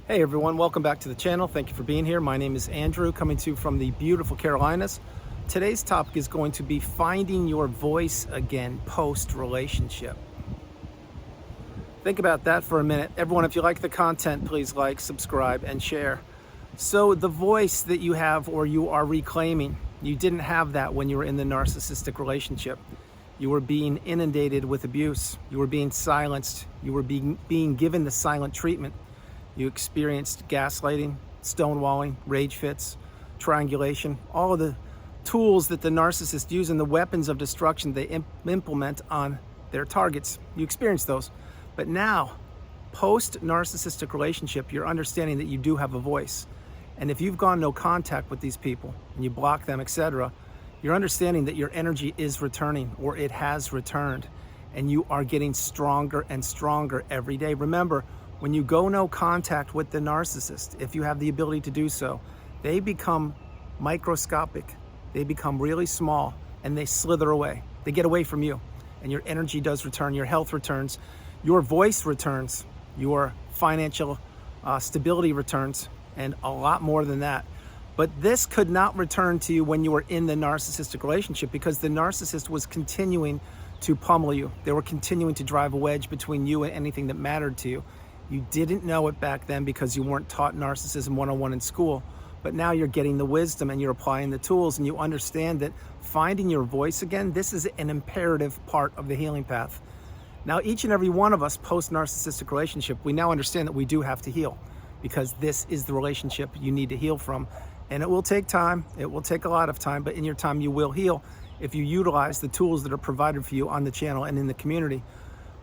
Hey everyone, welcome back to the channel. Thank you for being here. My name is Andrew, coming to you from the beautiful Carolinas. Today's topic is going to be finding your voice again post-relationship. Think about that for a minute. Everyone, if you like the content, please like, subscribe, and share. So the voice that you have or you are reclaiming, you didn't have that when you were in the narcissistic relationship. You were being inundated with abuse. You were being silenced. You were being given the silent treatment. You experienced gaslighting, stonewalling, rage fits, triangulation, all of the tools that the narcissist use and the weapons of destruction they implement on their targets. You experienced those. But now, post-narcissistic relationship, you're understanding that you do have a voice. And if you've gone no contact with these people and you block them, etc., you're understanding that your energy is returning, or it has returned, and you are getting stronger and stronger every day. Remember, when you go no contact with the narcissist, if you have the ability to do so, they become microscopic. They become really small and they slither away. They get away from you, and your energy does return, your health returns, your voice returns, your financial stability returns, and a lot more than that. But this could not return to you when you were in the narcissistic relationship, because the narcissist was continuing to pummel you. They were continuing to drive a wedge between you and anything that mattered to you. You didn't know it back then because you weren't taught narcissism 101 in school, but now you're getting the wisdom and you're applying the tools, and you understand that finding your voice again, this is an imperative part of the healing path. Now, each and every one of us post-narcissistic relationship, we now understand that we do have to heal, because this is the relationship you need to heal from. And it will take time, it will take a lot of time, but in your time you will heal if you utilize the tools that are provided for you on the channel and in the community.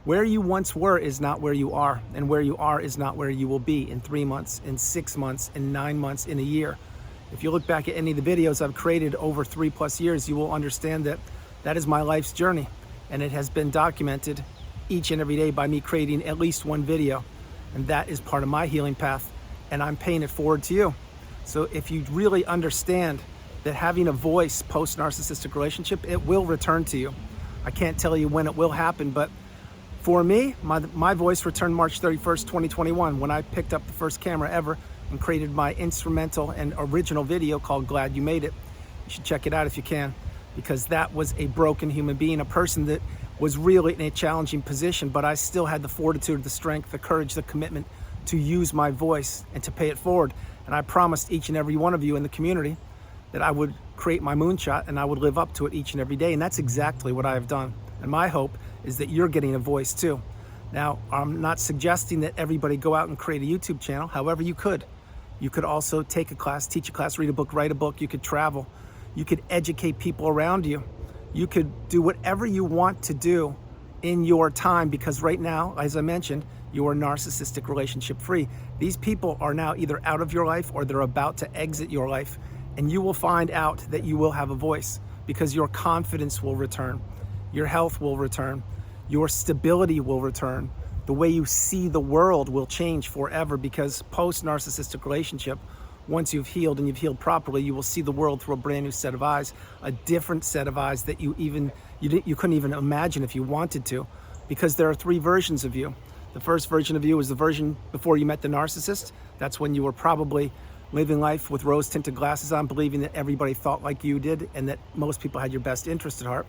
Where you once were is not where you are, and where you are is not where you will be in 3 months, in 6 months, in 9 months, in a year. If you look back at any of the videos I've created over 3+ years, you will understand that that is my life's journey, and it has been documented each and every day by me creating at least one video, and that is part of my healing path, and I'm paying it forward to you. So if you really understand that having a voice post-narcissistic relationship, it will return to you. I can't tell you when it will happen, but for me, my voice returned March 31st, 2021, when I picked up the first camera ever and created my instrumental and original video called Glad You Made It. You should check it out if you can, because that was a broken human being, a person that was really in a challenging position, but I still had the fortitude, the strength, the courage, the commitment to use my voice and to pay it forward. And I promised each and every one of you in the community that I would create my moonshot and I would live up to it each and every day. And that's exactly what I have done. And my hope is that you're getting a voice too. Now, I'm not suggesting that everybody go out and create a YouTube channel. However, you could. You could also take a class, teach a class, read a book, write a book. You could travel. You could educate people around you. You could do whatever you want to do in your time, because right now, as I mentioned, you are narcissistic relationship free. These people are now either out of your life or they're about to exit your life. And you will find out that you will have a voice, because your confidence will return. Your health will return. Your stability will return. The way you see the world will change forever, because post-narcissistic relationship, once you've healed and you've healed properly, you will see the world through a brand new set of eyes, a different set of eyes that you couldn't even imagine if you wanted to, because there are 3 versions of you. The first version of you is the version before you met the narcissist. That's when you were probably living life with rose-tinted glasses on, believing that everybody thought like you did and that most people had your best interest at heart.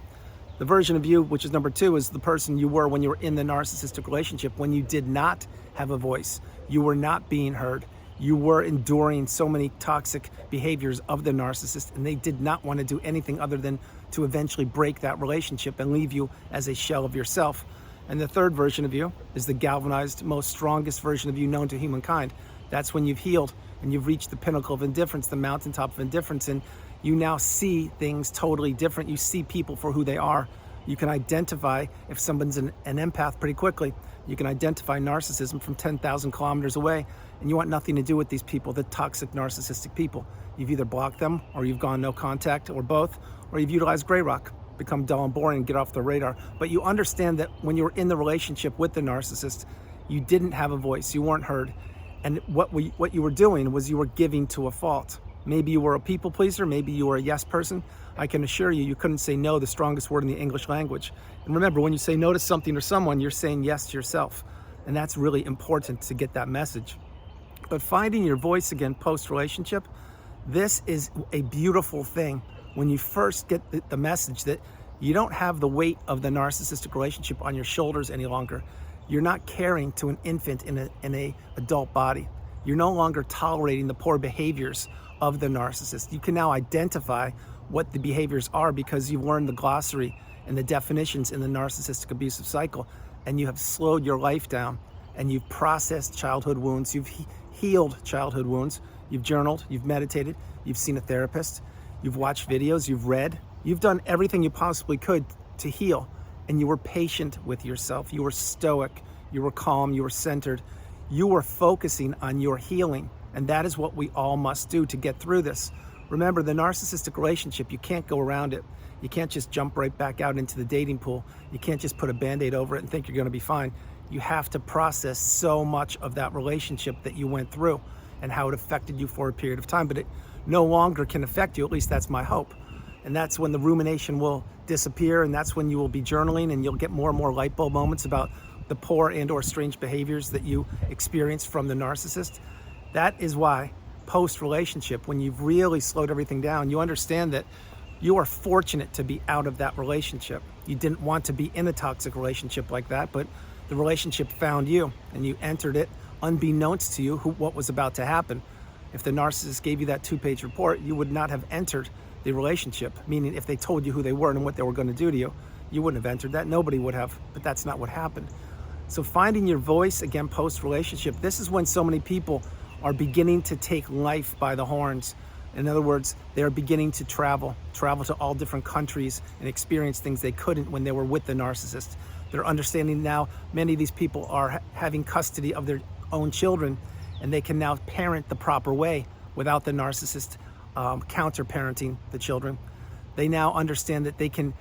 The version of you, which is number 2, is the person you were when you were in the narcissistic relationship, when you did not have a voice. You were not being heard. You were enduring so many toxic behaviors of the narcissist, and they did not want to do anything other than to eventually break that relationship and leave you as a shell of yourself. And the third version of you is the galvanized, most strongest version of you known to humankind. That's when you've healed and you've reached the pinnacle of indifference, the mountaintop of indifference, and you now see things totally different. You see people for who they are. You can identify if someone's an empath pretty quickly. You can identify narcissism from 10,000 kilometers away, and you want nothing to do with these people, the toxic narcissistic people. You've either blocked them, or you've gone no contact, or both, or you've utilized gray rock, become dull and boring and get off the radar. But you understand that when you were in the relationship with the narcissist, you didn't have a voice, you weren't heard. And what you were doing was you were giving to a fault. Maybe you were a people pleaser, maybe you were a yes person. I can assure you, you couldn't say no, the strongest word in the English language. And remember, when you say no to something or someone, you're saying yes to yourself. And that's really important to get that message. But finding your voice again post-relationship, this is a beautiful thing when you first get the message that you don't have the weight of the narcissistic relationship on your shoulders any longer. You're not caring to an infant in a adult body. You're no longer tolerating the poor behaviors of the narcissist. You can now identify what the behaviors are because you've learned the glossary and the definitions in the narcissistic abusive cycle, and you have slowed your life down, and you've processed childhood wounds, you've healed childhood wounds, you've journaled, you've meditated, you've seen a therapist, you've watched videos, you've read, you've done everything you possibly could to heal, and you were patient with yourself, you were stoic, you were calm, you were centered, you were focusing on your healing, and that is what we all must do to get through this. Remember, the narcissistic relationship, you can't go around it. You can't just jump right back out into the dating pool. You can't just put a Band-Aid over it and think you're going to be fine. You have to process so much of that relationship that you went through and how it affected you for a period of time, but it no longer can affect you. At least that's my hope. And that's when the rumination will disappear, and that's when you will be journaling and you'll get more and more light bulb moments about the poor and or strange behaviors that you experienced from the narcissist. That is why post-relationship, when you've really slowed everything down, you understand that you are fortunate to be out of that relationship. You didn't want to be in a toxic relationship like that, but the relationship found you and you entered it unbeknownst to you what was about to happen. If the narcissist gave you that 2-page report, you would not have entered the relationship, meaning if they told you who they were and what they were going to do to you, you wouldn't have entered that. Nobody would have, but that's not what happened. So finding your voice again post-relationship, this is when so many people are beginning to take life by the horns. In other words, they're beginning to travel to all different countries and experience things they couldn't when they were with the narcissist. They're understanding now many of these people are having custody of their own children, and they can now parent the proper way without the narcissist counter-parenting the children. They now understand that they can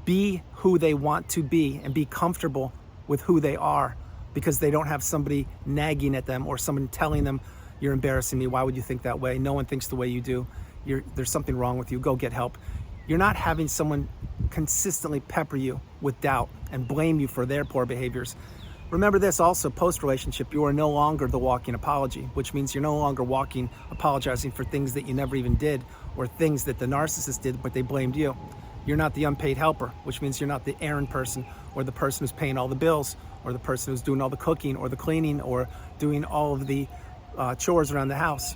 be who they want to be and be comfortable with who they are because they don't have somebody nagging at them or someone telling them, "You're embarrassing me. Why would you think that way? No one thinks the way you do. There's something wrong with you. Go get help." You're not having someone consistently pepper you with doubt and blame you for their poor behaviors. Remember this also, post-relationship, you are no longer the walking apology, which means you're no longer apologizing for things that you never even did or things that the narcissist did, but they blamed you. You're not the unpaid helper, which means you're not the errand person or the person who's paying all the bills or the person who's doing all the cooking or the cleaning or doing all of the chores around the house.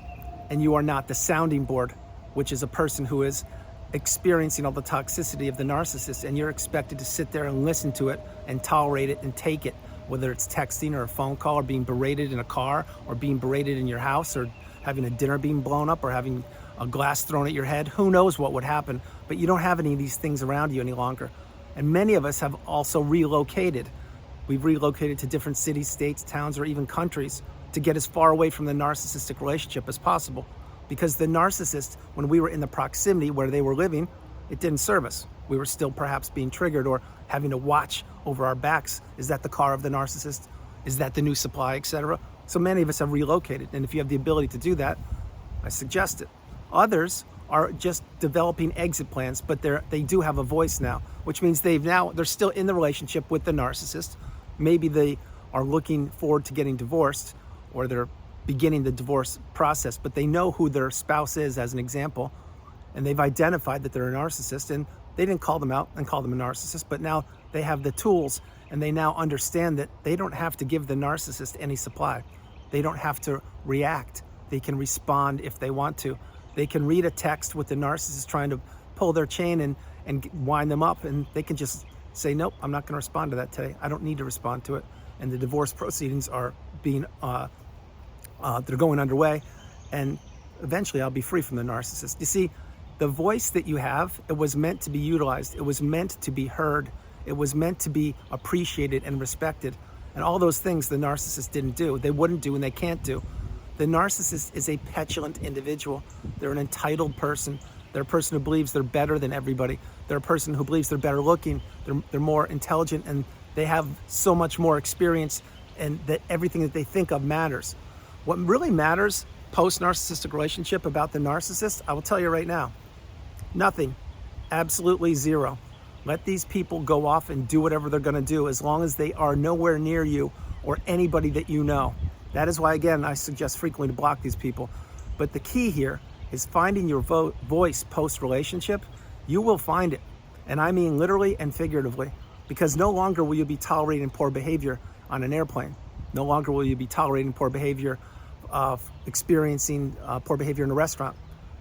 And you are not the sounding board, which is a person who is experiencing all the toxicity of the narcissist, and you're expected to sit there and listen to it and tolerate it and take it, whether it's texting or a phone call or being berated in a car or being berated in your house or having a dinner being blown up or having a glass thrown at your head. Who knows what would happen, but you don't have any of these things around you any longer. And many of us have also relocated. We've relocated to different cities, states, towns, or even countries to get as far away from the narcissistic relationship as possible. Because the narcissist, when we were in the proximity where they were living, it didn't serve us. We were still perhaps being triggered or having to watch over our backs. Is that the car of the narcissist? Is that the new supply, etc.? So many of us have relocated. And if you have the ability to do that, I suggest it. Others are just developing exit plans, but they do have a voice now, which means they're still in the relationship with the narcissist. Maybe they are looking forward to getting divorced, or they're beginning the divorce process, but they know who their spouse is, as an example, and they've identified that they're a narcissist, and they didn't call them out and call them a narcissist, but now they have the tools, and they now understand that they don't have to give the narcissist any supply. They don't have to react. They can respond if they want to. They can read a text with the narcissist trying to pull their chain and wind them up, and they can just say, "Nope, I'm not going to respond to that today. I don't need to respond to it." And the divorce proceedings are being they're going underway, and eventually I'll be free from the narcissist. You see, the voice that you have, it was meant to be utilized. It was meant to be heard. It was meant to be appreciated and respected. And all those things the narcissist didn't do. They wouldn't do and they can't do. The narcissist is a petulant individual. They're an entitled person. They're a person who believes they're better than everybody. They're a person who believes they're better looking. They're more intelligent, and they have so much more experience, and that everything that they think of matters. What really matters post-narcissistic relationship about the narcissist, I will tell you right now, nothing. Absolutely zero. Let these people go off and do whatever they're going to do, as long as they are nowhere near you or anybody that you know. That is why, again, I suggest frequently to block these people. But the key here is finding your voice post-relationship. You will find it. And I mean literally and figuratively, because no longer will you be tolerating poor behavior on an airplane. No longer will you be tolerating poor behavior, experiencing poor behavior in a restaurant.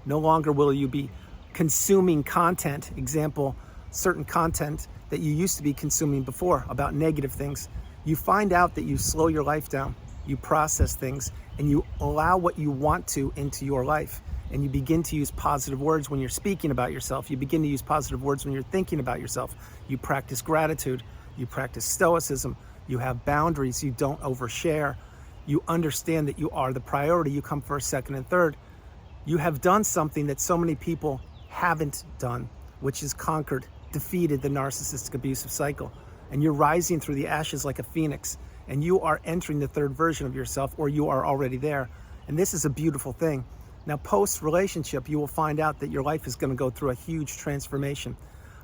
No longer will you be consuming content, example, certain content that you used to be consuming before about negative things. You find out that you slow your life down, you process things, and you allow what you want to into your life. And you begin to use positive words when you're speaking about yourself. You begin to use positive words when you're thinking about yourself. You practice gratitude, you practice stoicism, you have boundaries, you don't overshare. You understand that you are the priority, you come first, second, and third. You have done something that so many people haven't done, which is conquered, defeated the narcissistic abusive cycle. And you're rising through the ashes like a phoenix, and you are entering the third version of yourself, or you are already there. And this is a beautiful thing. Now, post-relationship, you will find out that your life is going to go through a huge transformation.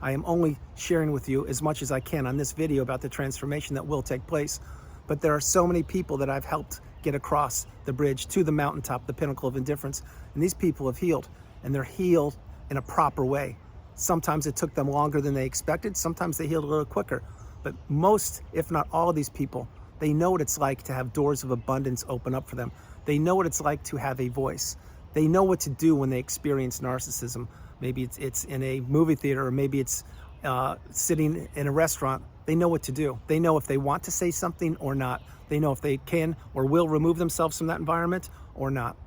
I am only sharing with you as much as I can on this video about the transformation that will take place. But there are so many people that I've helped get across the bridge to the mountaintop, the pinnacle of indifference. And these people have healed, and they're healed in a proper way. Sometimes it took them longer than they expected. Sometimes they healed a little quicker. But most, if not all of these people, they know what it's like to have doors of abundance open up for them. They know what it's like to have a voice. They know what to do when they experience narcissism. Maybe it's in a movie theater, or maybe it's sitting in a restaurant. They know what to do. They know if they want to say something or not. They know if they can or will remove themselves from that environment or not.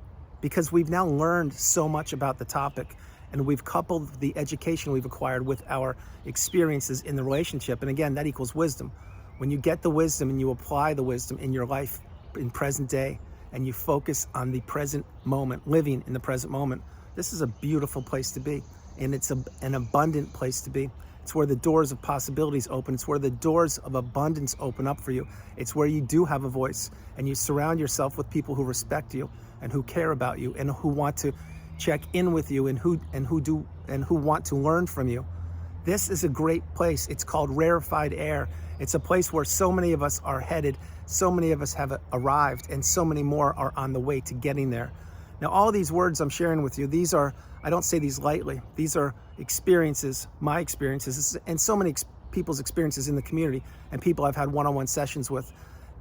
Because we've now learned so much about the topic, and we've coupled the education we've acquired with our experiences in the relationship. And again, that equals wisdom. When you get the wisdom and you apply the wisdom in your life in present day, and you focus on the present moment, living in the present moment, this is a beautiful place to be. And it's an abundant place to be. It's where the doors of possibilities open. It's where the doors of abundance open up for you. It's where you do have a voice, and you surround yourself with people who respect you and who care about you and who want to check in with you and who want to learn from you. This is a great place. It's called rarefied air. It's a place where so many of us are headed, so many of us have arrived, and so many more are on the way to getting there. Now, all these words I'm sharing with you, these are, I don't say these lightly. These are experiences, my experiences, and so many people's experiences in the community and people I've had one-on-one sessions with.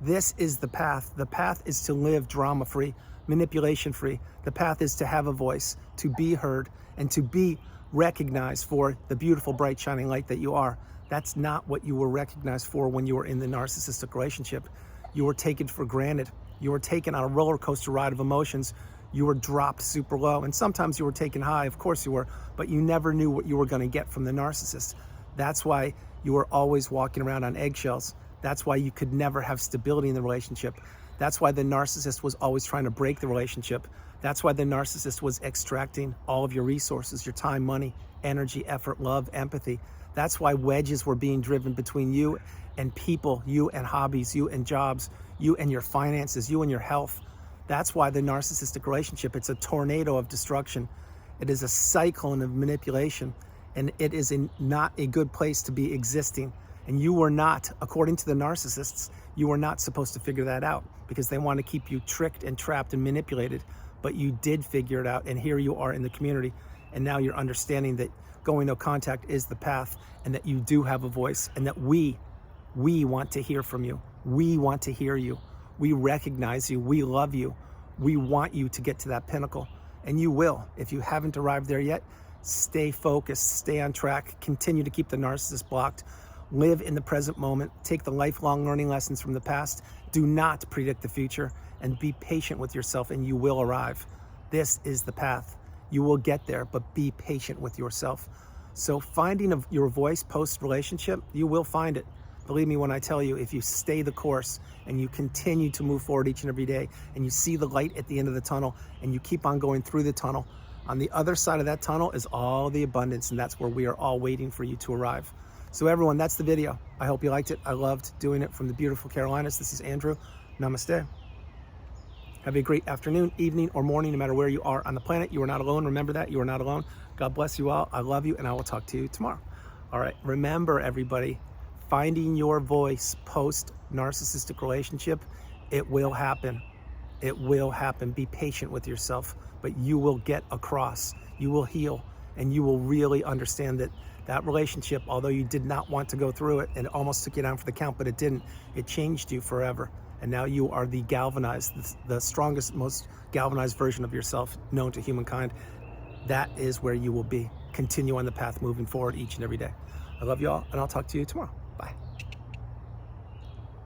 This is the path. The path is to live drama-free, manipulation-free. The path is to have a voice, to be heard, and to be recognized for the beautiful, bright, shining light that you are. That's not what you were recognized for when you were in the narcissistic relationship. You were taken for granted. You were taken on a roller coaster ride of emotions. You were dropped super low, and sometimes you were taken high, of course you were, but you never knew what you were going to get from the narcissist. That's why you were always walking around on eggshells. That's why you could never have stability in the relationship. That's why the narcissist was always trying to break the relationship. That's why the narcissist was extracting all of your resources, your time, money, energy, effort, love, empathy. That's why wedges were being driven between you and people, you and hobbies, you and jobs, you and your finances, you and your health. That's why the narcissistic relationship, it's a tornado of destruction. It is a cyclone of manipulation, and it is not a good place to be existing. And you were not, according to the narcissists, you were not supposed to figure that out because they want to keep you tricked and trapped and manipulated. But you did figure it out, and here you are in the community, and now you're understanding that going no contact is the path, and that you do have a voice, and that we want to hear from you. We want to hear you. We recognize you. We love you. We want you to get to that pinnacle, and you will. If you haven't arrived there yet, stay focused, stay on track, continue to keep the narcissist blocked, live in the present moment, take the lifelong learning lessons from the past, do not predict the future, and be patient with yourself, and you will arrive. This is the path. You will get there, but be patient with yourself. So finding your voice post-relationship, you will find it. Believe me when I tell you, if you stay the course and you continue to move forward each and every day, and you see the light at the end of the tunnel, and you keep on going through the tunnel, on the other side of that tunnel is all the abundance, and that's where we are all waiting for you to arrive. So everyone, that's the video. I hope you liked it. I loved doing it from the beautiful Carolinas. This is Andrew. Namaste. Have a great afternoon, evening, or morning, no matter where you are on the planet. You are not alone. Remember that. You are not alone. God bless you all. I love you, and I will talk to you tomorrow. All right. Remember, everybody, finding your voice post-narcissistic relationship, it will happen. It will happen. Be patient with yourself, but you will get across. You will heal, and you will really understand that that relationship, although you did not want to go through it and it almost took you down for the count, but it didn't, it changed you forever. And now you are the galvanized, the strongest, most galvanized version of yourself known to humankind. That is where you will be. Continue on the path moving forward each and every day. I love you all, and I'll talk to you tomorrow. Bye.